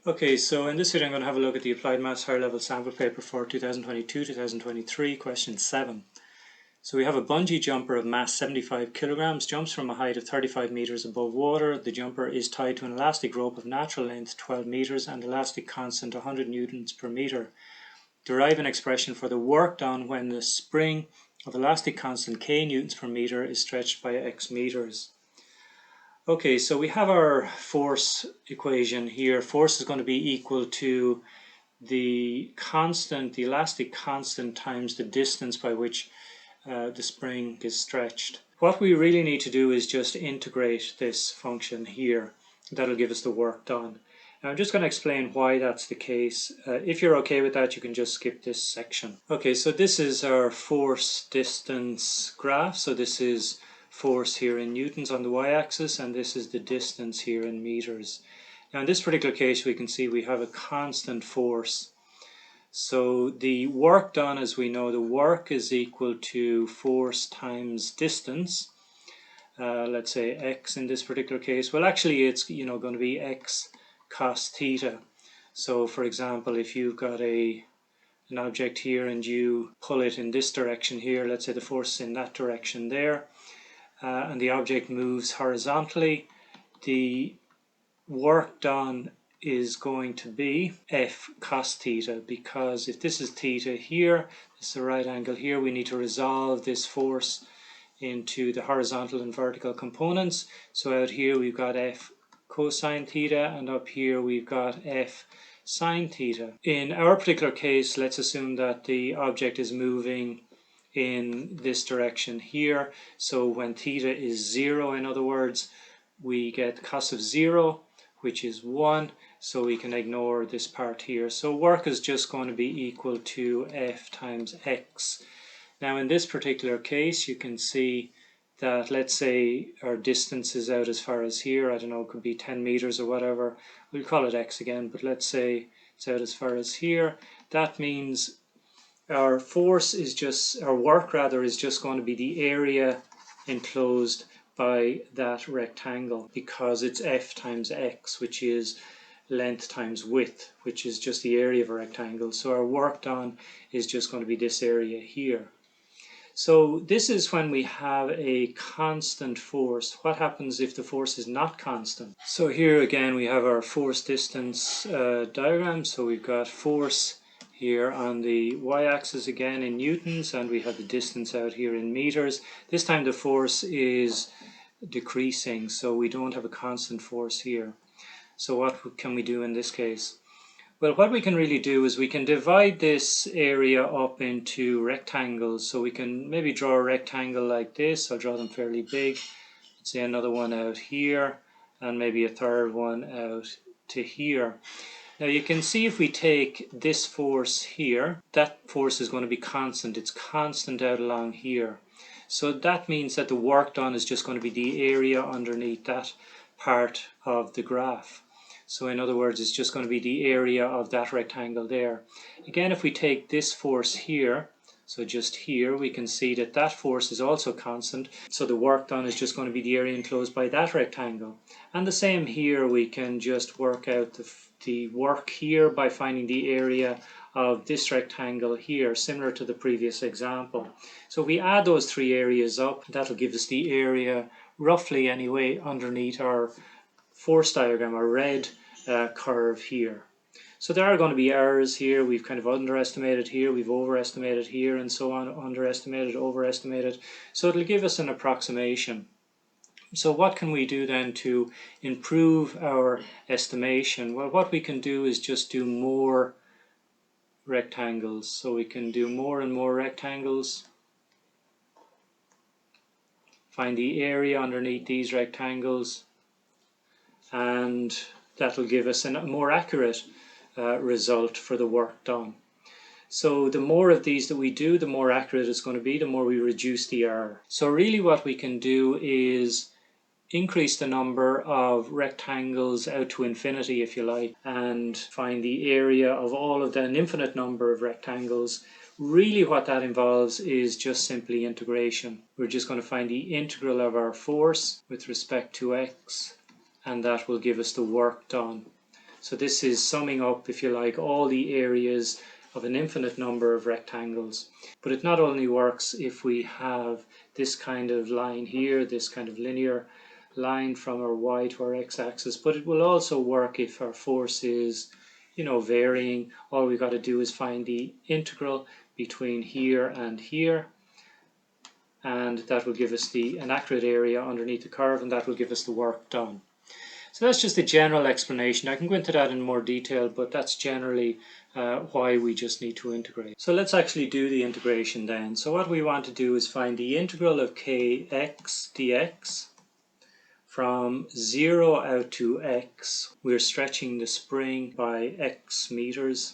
Okay, so in this video I'm going to have a look at the Applied Maths Higher Level Sample Paper for 2022-2023, question 7. So we have a bungee jumper of mass 75 kilograms, jumps from a height of 35 meters above water. The jumper is tied to an elastic rope of natural length 12 meters and elastic constant 100 newtons per meter. Derive an expression for the work done when the spring of elastic constant k newtons per meter is stretched by x meters. Okay, so we have our force equation here. Force is going to be equal to the constant, the elastic constant, times the distance by which the spring is stretched. What we really need to do is just integrate this function here. That'll give us the work done. Now I'm just going to explain why that's the case. If you're okay with that, you can just skip this section. Okay, so this is our force distance graph. So this is force here in newtons on the y-axis, and this is the distance here in meters. Now in this particular case we can see we have a constant force. So the work done, as we know, the work is equal to force times distance. Let's say x in this particular case. Well, actually it's going to be x cos theta. So for example, if you've got an object here and you pull it in this direction here, let's say the force is in that direction there, and the object moves horizontally, the work done is going to be f cos theta, because if this is theta here, this is the right angle here, we need to resolve this force into the horizontal and vertical components. So out here we've got f cosine theta, and up here we've got f sine theta. In our particular case, let's assume that the object is moving in this direction here. So when theta is 0, in other words, we get cos of 0, which is 1, so we can ignore this part here. So work is just going to be equal to f times x. Now in this particular case, you can see that, let's say our distance is out as far as here, I don't know, it could be 10 meters or whatever. We'll call it x again, but let's say it's out as far as here. That means our force is just, our work rather, is just going to be the area enclosed by that rectangle, because it's f times x, which is length times width, which is just the area of a rectangle. So our work done is just going to be this area here. So this is when we have a constant force. What happens if the force is not constant? So here again we have our force distance diagram. So we've got force here on the y-axis again in newtons, and we have the distance out here in meters. This time the force is decreasing, so we don't have a constant force here. So what can we do in this case? Well, what we can really do is we can divide this area up into rectangles. So we can maybe draw a rectangle like this. I'll draw them fairly big. Let's say another one out here, and maybe a third one out to here. Now you can see if we take this force here, that force is going to be constant. It's constant out along here. So that means that the work done is just going to be the area underneath that part of the graph. So in other words, it's just going to be the area of that rectangle there. Again, if we take this force here, so just here, we can see that that force is also constant. So the work done is just going to be the area enclosed by that rectangle. And the same here, we can just work out the work here by finding the area of this rectangle here, similar to the previous example. So we add those three areas up, that'll give us the area, roughly anyway, underneath our force diagram, our red curve here. So there are going to be errors here. We've kind of underestimated here, we've overestimated here, and so on, underestimated, overestimated. So it'll give us an approximation. So what can we do then to improve our estimation? Well, what we can do is just do more rectangles. So we can do more and more rectangles. Find the area underneath these rectangles, and that'll give us a more accurate result for the work done. So the more of these that we do, the more accurate it's going to be, the more we reduce the error. So really what we can do is increase the number of rectangles out to infinity, if you like, and find the area of all of an infinite number of rectangles. Really what that involves is just simply integration. We're just going to find the integral of our force with respect to x, and that will give us the work done. So this is summing up, if you like, all the areas of an infinite number of rectangles. But it not only works if we have this kind of line here, this kind of linear line from our y to our x-axis, but it will also work if our force is, varying. All we've got to do is find the integral between here and here, and that will give us an accurate area underneath the curve, and that will give us the work done. So that's just a general explanation. I can go into that in more detail, but that's generally why we just need to integrate. So let's actually do the integration then. So what we want to do is find the integral of kx dx from 0 out to x. We're stretching the spring by x meters,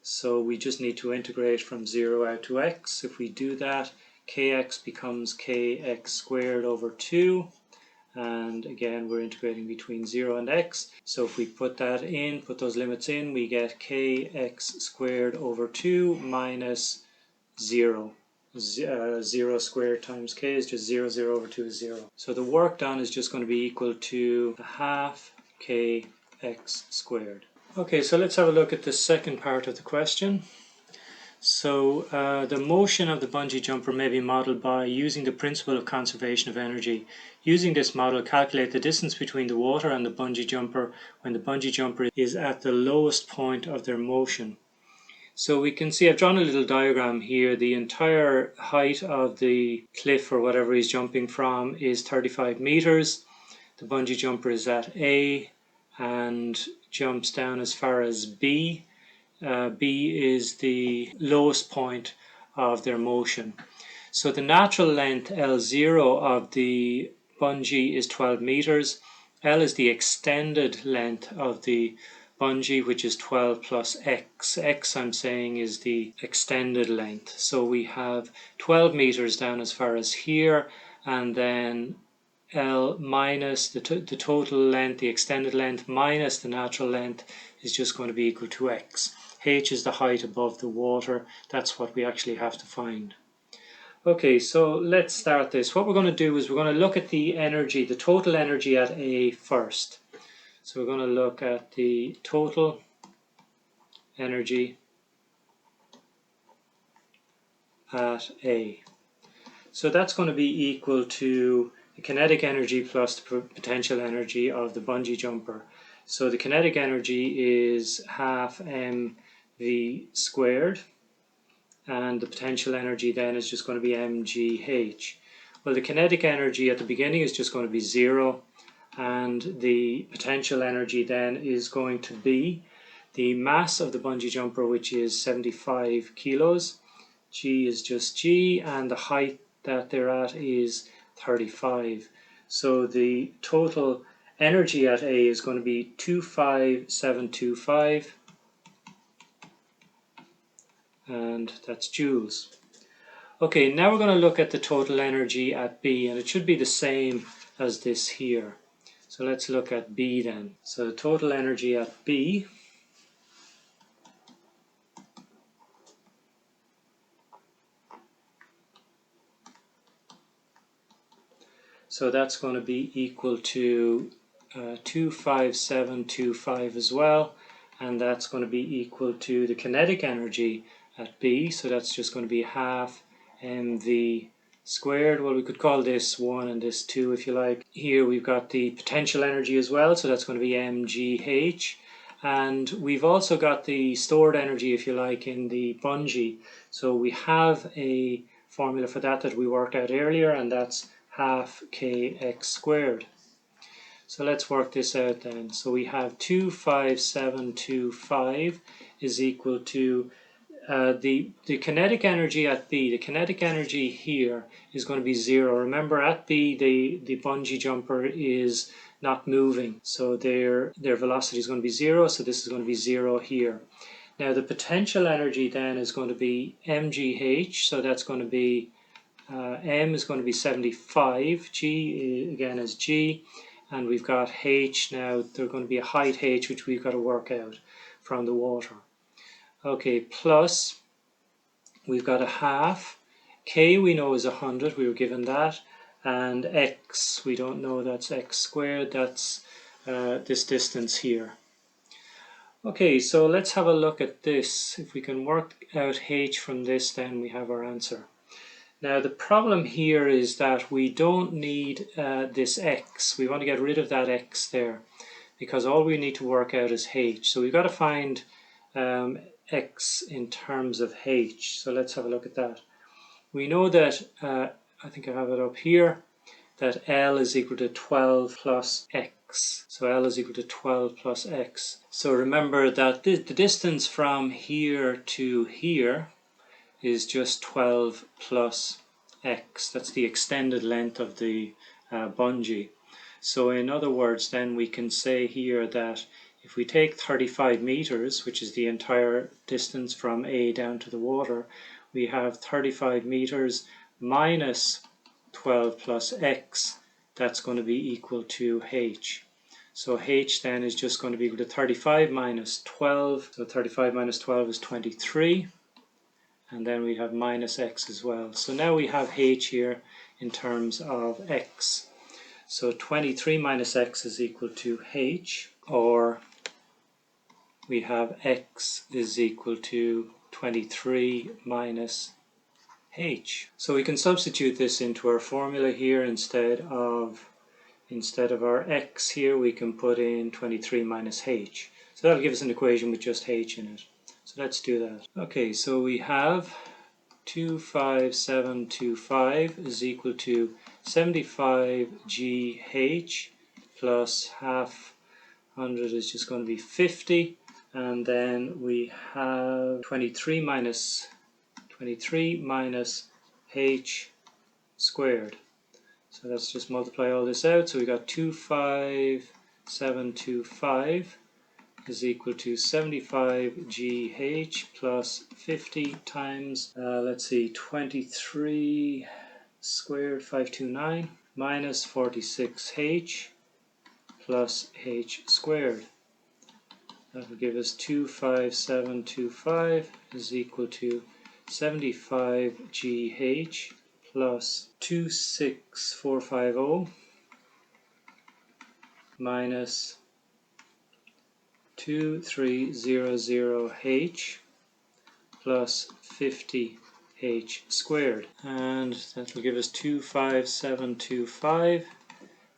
so we just need to integrate from 0 out to x. If we do that, kx becomes kx squared over 2, and again we're integrating between 0 and x. So if we put those limits in, we get kx squared over 2 minus 0. 0 squared times k is just 0, 0 over 2 is 0. So the work done is just going to be equal to half kx squared. Okay, so let's have a look at the second part of the question. So the motion of the bungee jumper may be modeled by using the principle of conservation of energy. Using this model, calculate the distance between the water and the bungee jumper when the bungee jumper is at the lowest point of their motion. So we can see I've drawn a little diagram here. The entire height of the cliff or whatever he's jumping from is 35 meters. The bungee jumper is at A and jumps down as far as B. B is the lowest point of their motion. So the natural length L0 of the bungee is 12 meters. L is the extended length of the bungee, which is 12 plus x. X, I'm saying, is the extended length. So we have 12 meters down as far as here, and then L minus the total length, the extended length, minus the natural length is just going to be equal to x. H is the height above the water. That's what we actually have to find. Okay, so let's start this. What we're going to do is we're going to look at the energy, the total energy at A first. So we're going to look at the total energy at A. So that's going to be equal to the kinetic energy plus the potential energy of the bungee jumper. So the kinetic energy is half mv squared, and the potential energy then is just going to be mgh. Well, the kinetic energy at the beginning is just going to be 0, and the potential energy then is going to be the mass of the bungee jumper, which is 75 kilos. G is just G, and the height that they're at is 35. So the total energy at A is going to be 25725, and that's joules. Okay, now we're going to look at the total energy at B, and it should be the same as this here. So let's look at B then. So the total energy at B so that's going to be equal to 25725 as well, and that's going to be equal to the kinetic energy at B, so that's just going to be half mv squared. Well, we could call this 1 and this 2 if you like. Here we've got the potential energy as well, so that's going to be mgh, and we've also got the stored energy, if you like, in the bungee. So we have a formula for that we worked out earlier, and that's half kx squared. So let's work this out then. So we have 25725 is equal to the kinetic energy at B. The kinetic energy here is going to be 0. Remember, at B the bungee jumper is not moving, so their velocity is going to be 0, so this is going to be 0 here. Now the potential energy then is going to be mgh, so that's going to be m is going to be 75, g again is g, and we've got h. Now there's going to be a height h which we've got to work out from the water. Okay, plus we've got a half. K we know is 100, we were given that, and x we don't know, that's x squared, that's this distance here. Okay, so let's have a look at this. If we can work out h from this, then we have our answer. Now the problem here is that we don't need this x. We want to get rid of that x there, because all we need to work out is h. So we've got to find x in terms of h. So let's have a look at that. We know that, I think I have it up here, that L is equal to 12 plus x. So L is equal to 12 plus x. So remember that the distance from here to here is just 12 plus x. That's the extended length of the bungee. So in other words, then we can say here that if we take 35 meters, which is the entire distance from A down to the water, we have 35 meters minus 12 plus x. That's going to be equal to h. So h then is just going to be equal to 35 minus 12. So 35 minus 12 is 23. And then we have minus x as well. So now we have h here in terms of x. So 23 minus x is equal to h, or we have x is equal to 23 minus h. So we can substitute this into our formula here. Instead of our x here, we can put in 23 minus h. So that'll give us an equation with just h in it. So let's do that. Okay, so we have 25725 is equal to 75 GH plus half 100 is just going to be 50, and then we have 23 minus h squared. So let's just multiply all this out. So we got 25725 is equal to 75 GH plus 50 times, let's see, 23 squared, 529, minus 46H plus H squared. That will give us 25725 is equal to 75 GH plus 26450 minus 2300H plus 50H squared. And that will give us 25725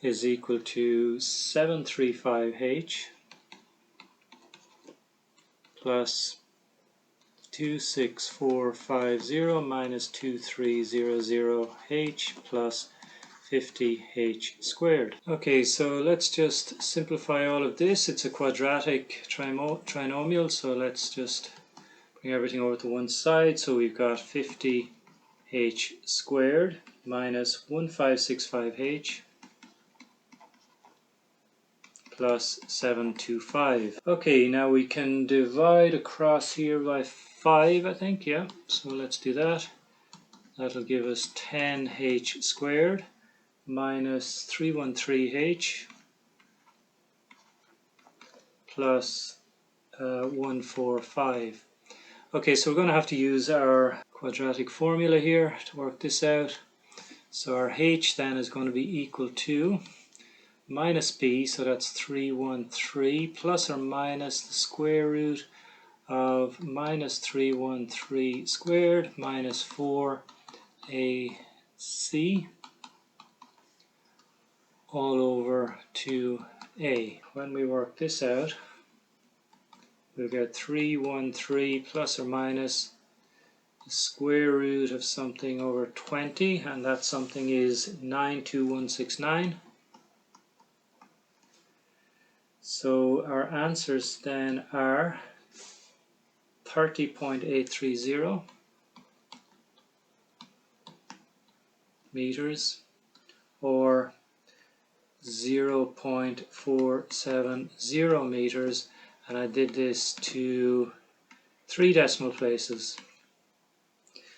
is equal to 735H plus 26450 minus 2300H plus 50h squared. Okay, so let's just simplify all of this. It's a quadratic trinomial, so let's just bring everything over to one side. So we've got 50h squared minus 1565h plus 725. Okay, now we can divide across here by 5, I think, yeah. So let's do that. That'll give us 10h squared minus 313h plus 145. Okay, so we're going to have to use our quadratic formula here to work this out. So our h then is going to be equal to minus b, so that's 313, plus or minus the square root of minus 313 squared minus 4ac all over 2a. When we work this out, we'll get 313 plus or minus the square root of something over 20, and that something is 92169. So our answers then are 30.830 meters, or 0.470 meters, and I did this to 3 decimal places.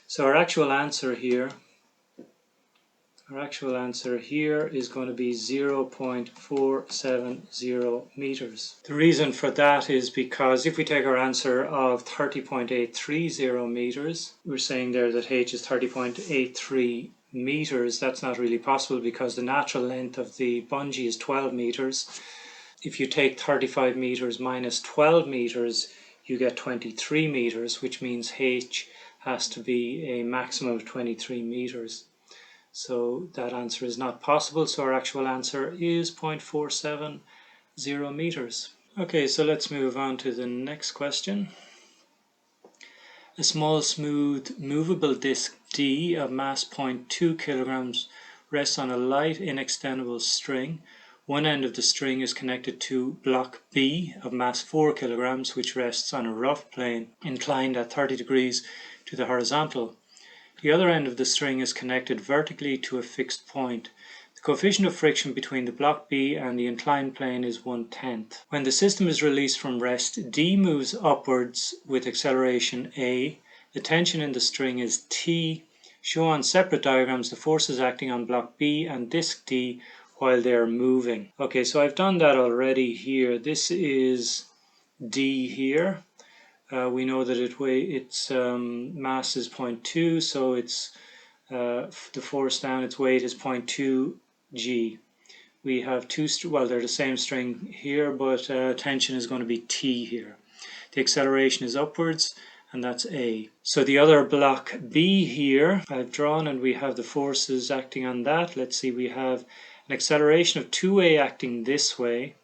So our actual answer here is going to be 0.470 meters. The reason for that is because if we take our answer of 30.830 meters, we're saying there that h is 30.83 meters. That's not really possible because the natural length of the bungee is 12 meters. if you take 35 meters minus 12 meters, you get 23 meters, which means H has to be a maximum of 23 meters. So that answer is not possible, so our actual answer is 0.470 meters. Okay, so let's move on to the next question. A small, smooth, movable disc D of mass 0.2 kilograms rests on a light, inextendable string. One end of the string is connected to block B of mass 4 kilograms, which rests on a rough plane inclined at 30 degrees to the horizontal. The other end of the string is connected vertically to a fixed point. The coefficient of friction between the block B and the inclined plane is 1/10. When the system is released from rest, D moves upwards with acceleration A. The tension in the string is T. Show on separate diagrams the forces acting on block B and disc D while they are moving. Okay, so I've done that already here. This is D here. We know that its mass is 0.2, so it's the force down its weight is 0.2 G. We have well, they're the same string here, but tension is going to be T here. The acceleration is upwards, and that's A. So the other block B here I've drawn, and we have the forces acting on that. Let's see, we have an acceleration of 2A acting this way,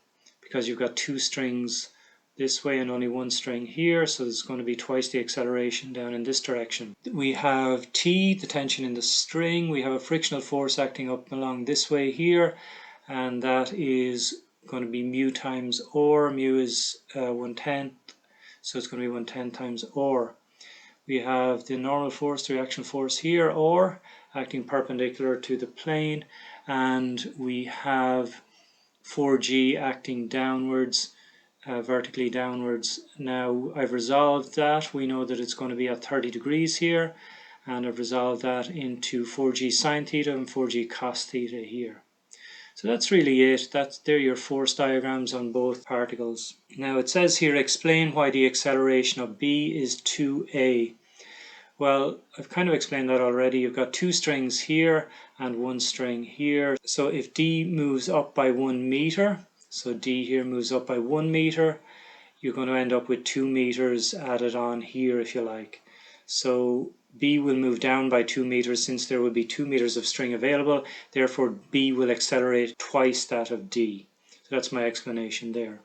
because you've got two strings this way and only one string here, so there's going to be twice the acceleration down in this direction. We have T, the tension in the string. We have a frictional force acting up along this way here, and that is going to be mu times or. Mu is 1/10, so it's going to be 1/10 times or. We have the normal force, the reaction force here, or acting perpendicular to the plane, and we have 4G acting downwards, vertically downwards. Now I've resolved that. We know that it's going to be at 30 degrees here, and I've resolved that into 4G sine theta and 4G cos theta here. So that's really it. They're your force diagrams on both particles. Now it says here, explain why the acceleration of B is 2A. Well, I've kind of explained that already. You've got two strings here and one string here. So if D moves up by 1 meter, so D here moves up by 1 meter, you're going to end up with 2 meters added on here, if you like. So B will move down by 2 meters since there will be 2 meters of string available. Therefore, B will accelerate twice that of D. So that's my explanation there.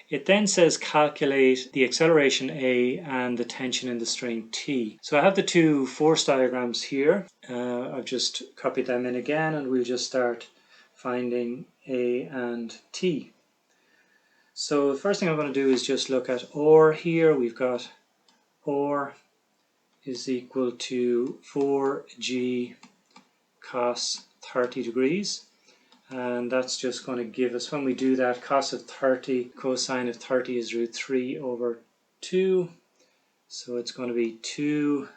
It then says calculate the acceleration A and the tension in the string T. So I have the two force diagrams here. I've just copied them in again, and we'll just start finding A and T. So the first thing I'm going to do is just look at OR here. We've got OR is equal to 4G cos 30 degrees. And that's just going to give us, when we do that, cos of 30, cosine of 30 is root 3 over 2. So it's going to be 2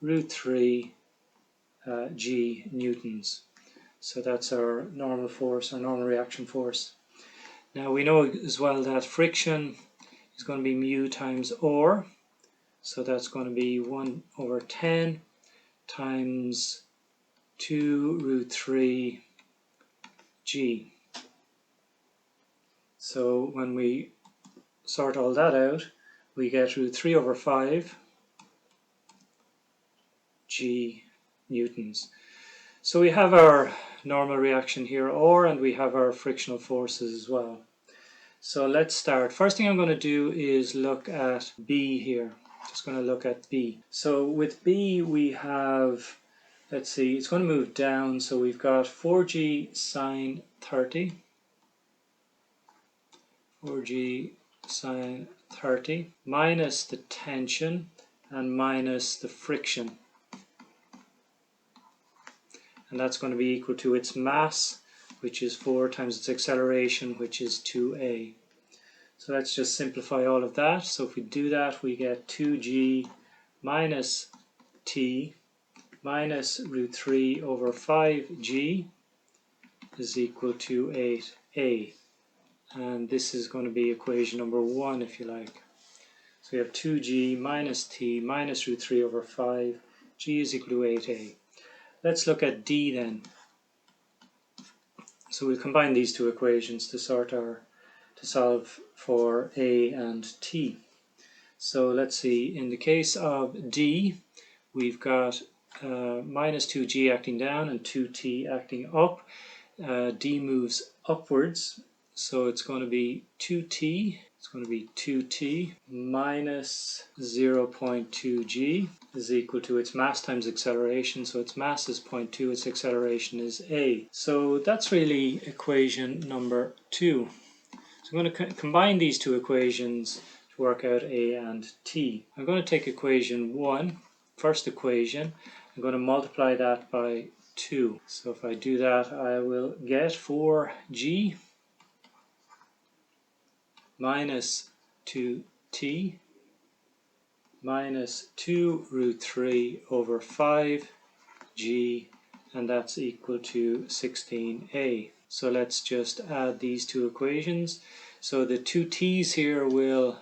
root 3 G newtons. So that's our normal force, our normal reaction force. Now we know as well that friction is going to be mu times OR. So that's going to be 1 over 10 times 2 root 3 G. So when we sort all that out, we get root 3 over 5 G newtons. So we have our normal reaction here, OR, and we have our frictional forces as well. So let's start. First thing I'm going to do is look at B here. Just going to look at B. So with B we have, let's see, it's going to move down, so we've got 4G sine 30. 4G sine 30 minus the tension and minus the friction. And that's going to be equal to its mass, which is 4, times its acceleration, which is 2A. So let's just simplify all of that. So if we do that, we get 2G minus T minus root 3 over 5G is equal to 8A. And this is going to be equation number 1, if you like. So we have 2G minus T minus root 3 over 5. G is equal to 8A. Let's look at D then. So we'll combine these two equations to sort our to solve for A and T. So let's see, in the case of D, we've got minus 2g acting down and 2t acting up. D moves upwards, so it's going to be 2t. It's going to be 2t minus 0.2g is equal to its mass times acceleration. So its mass is 0.2, its acceleration is a. So that's really equation number 2. So I'm going to combine these two equations to work out a and t. I'm going to take equation 1, first equation. I'm going to multiply that by 2. So if I do that, I will get 4g minus 2t minus 2 root 3 over 5g, and that's equal to 16a. So let's just add these two equations. So the two t's here will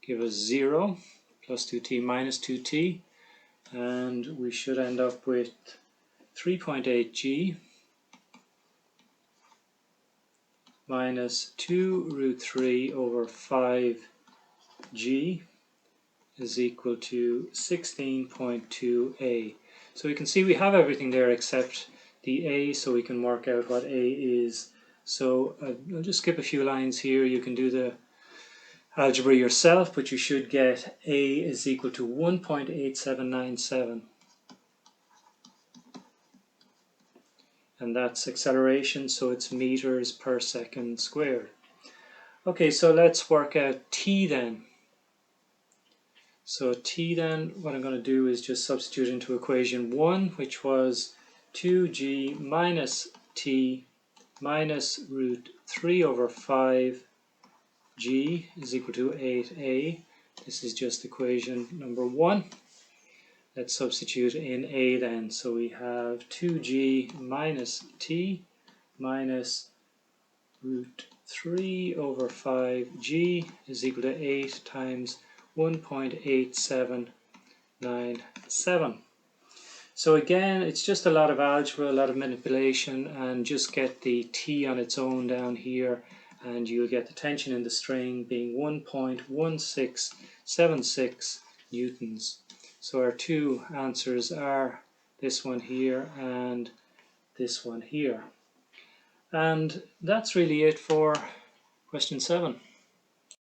give us 0 plus 2t minus 2t, and we should end up with 3.8g minus 2 root 3 over 5g is equal to 16.2a. So we can see we have everything there except the a, so we can work out what a is. So I'll just skip a few lines here. You can do the algebra yourself, but you should get a is equal to 1.8797. And that's acceleration, so it's meters per second squared. Okay, so let's work out t then. So t then, what I'm going to do is just substitute into equation 1, which was 2g minus t minus root 3 over 5g is equal to 8a. This is just equation number 1. Let's substitute in a then. So we have 2g minus t minus root 3 over 5g is equal to 8 times 1.8797. So again, it's just a lot of algebra, a lot of manipulation, and just get the t on its own down here, and you'll get the tension in the string being 1.1676 newtons. So our two answers are this one here and this one here. And that's really it for question 7.